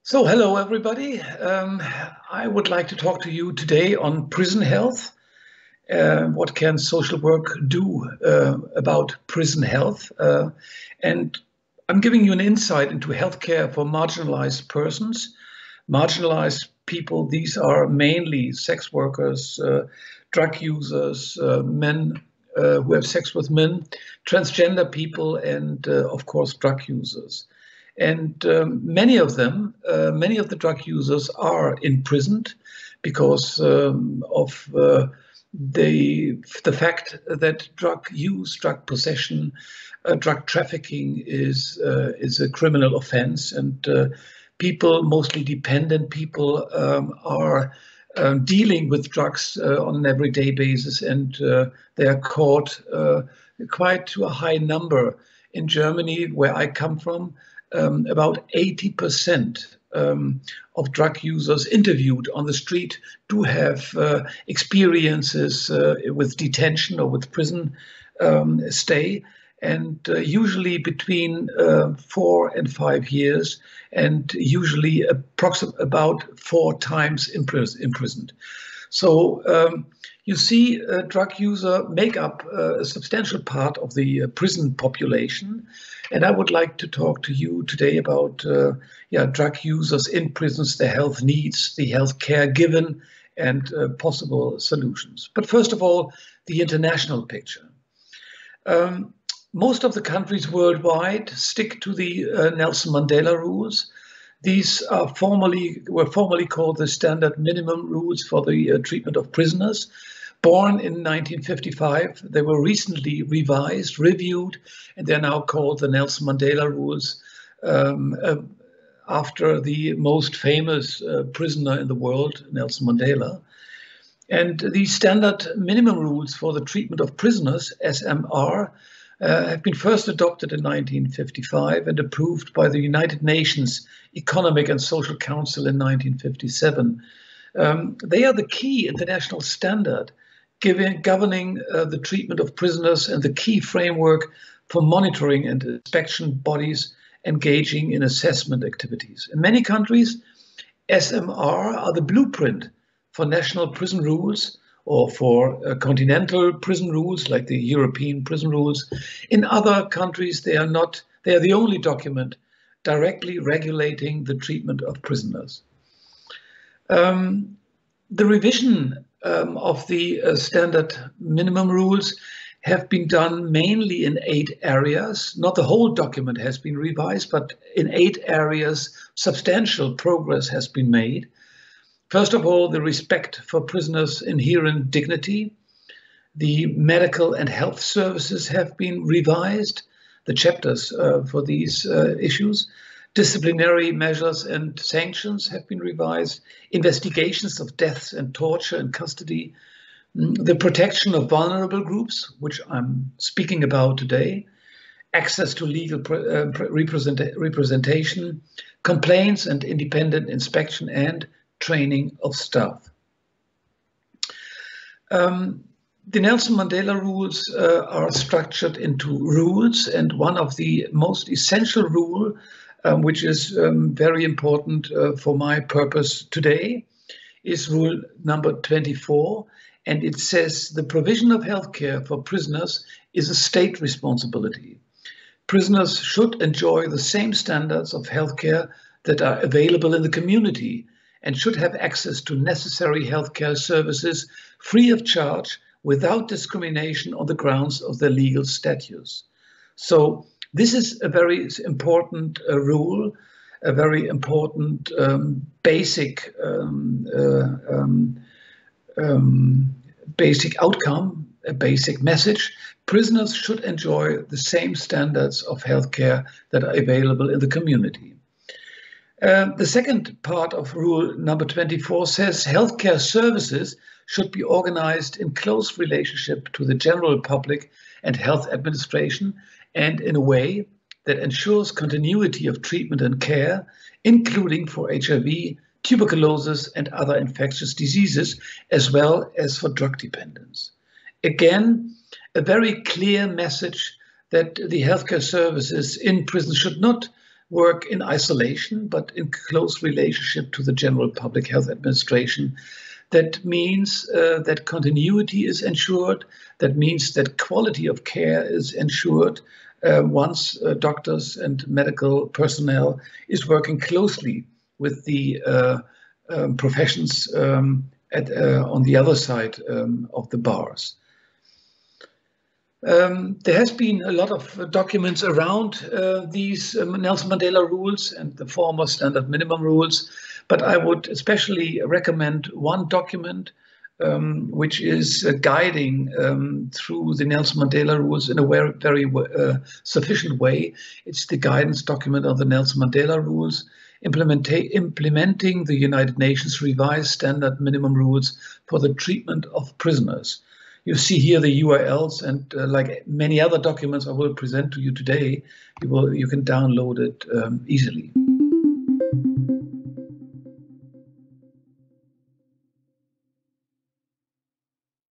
So, hello everybody. I would like to talk to you today on prison health. What can social work do about prison health? And I'm giving you an insight into healthcare for marginalized persons. Marginalized people, these are mainly sex workers, drug users, men who have sex with men, transgender people, and of course, drug users. And many of them, many of the drug users are imprisoned because of the fact that drug use, drug possession, drug trafficking is a criminal offense, and people, mostly dependent people, are dealing with drugs on an everyday basis, and they are caught quite to a high number. In Germany, where I come from, about 80% of drug users interviewed on the street do have experiences with detention or with prison stay, and usually between 4 and 5 years, and usually about 4 times imprisoned. So you see, drug users make up a substantial part of the prison population. And I would like to talk to you today about drug users in prisons, their health needs, the health care given, and possible solutions. But first of all, the international picture. Most of the countries worldwide stick to the Nelson Mandela rules. These were formerly called the standard minimum rules for the treatment of prisoners. Born in 1955, they were recently revised, reviewed, and they're now called the Nelson Mandela rules, after the most famous prisoner in the world, Nelson Mandela. And these standard minimum rules for the treatment of prisoners, SMR, have been first adopted in 1955 and approved by the United Nations Economic and Social Council in 1957. They are the key international standard governing the treatment of prisoners and the key framework for monitoring and inspection bodies engaging in assessment activities. In many countries, SMR are the blueprint for national prison rules or for continental prison rules like the European prison rules. In other countries, they are the only document directly regulating the treatment of prisoners. The revision of the standard minimum rules have been done mainly in 8 areas. Not the whole document has been revised, but in 8 areas, substantial progress has been made. First of all, the respect for prisoners' inherent dignity. The medical and health services have been revised, the chapters for these issues. Disciplinary measures and sanctions have been revised. Investigations of deaths and torture in custody. The protection of vulnerable groups, which I'm speaking about today. Access to legal representation. Complaints and independent inspection, and training of staff. The Nelson Mandela rules are structured into rules, and one of the most essential rule, which is very important for my purpose today, is rule number 24, and it says the provision of healthcare for prisoners is a state responsibility. Prisoners should enjoy the same standards of healthcare that are available in the community, and should have access to necessary healthcare services free of charge without discrimination on the grounds of their legal status. So this is a very important rule, a very important basic outcome, a basic message. Prisoners should enjoy the same standards of healthcare that are available in the community. The second part of rule number 24 says healthcare services should be organized in close relationship to the general public and health administration, and in a way that ensures continuity of treatment and care, including for HIV, tuberculosis, and other infectious diseases, as well as for drug dependence. Again, a very clear message that the healthcare services in prison should not work in isolation, but in close relationship to the general public health administration. That means that continuity is ensured. That means that quality of care is ensured once doctors and medical personnel is working closely with the professions on the other side of the bars. There has been a lot of documents around these Nelson Mandela rules and the former standard minimum rules, but I would especially recommend one document which is guiding through the Nelson Mandela rules in a very sufficient way. It's the guidance document of the Nelson Mandela rules, implementing the United Nations revised standard minimum rules for the treatment of prisoners. You see here the URLs, and like many other documents I will present to you today, you can download it easily.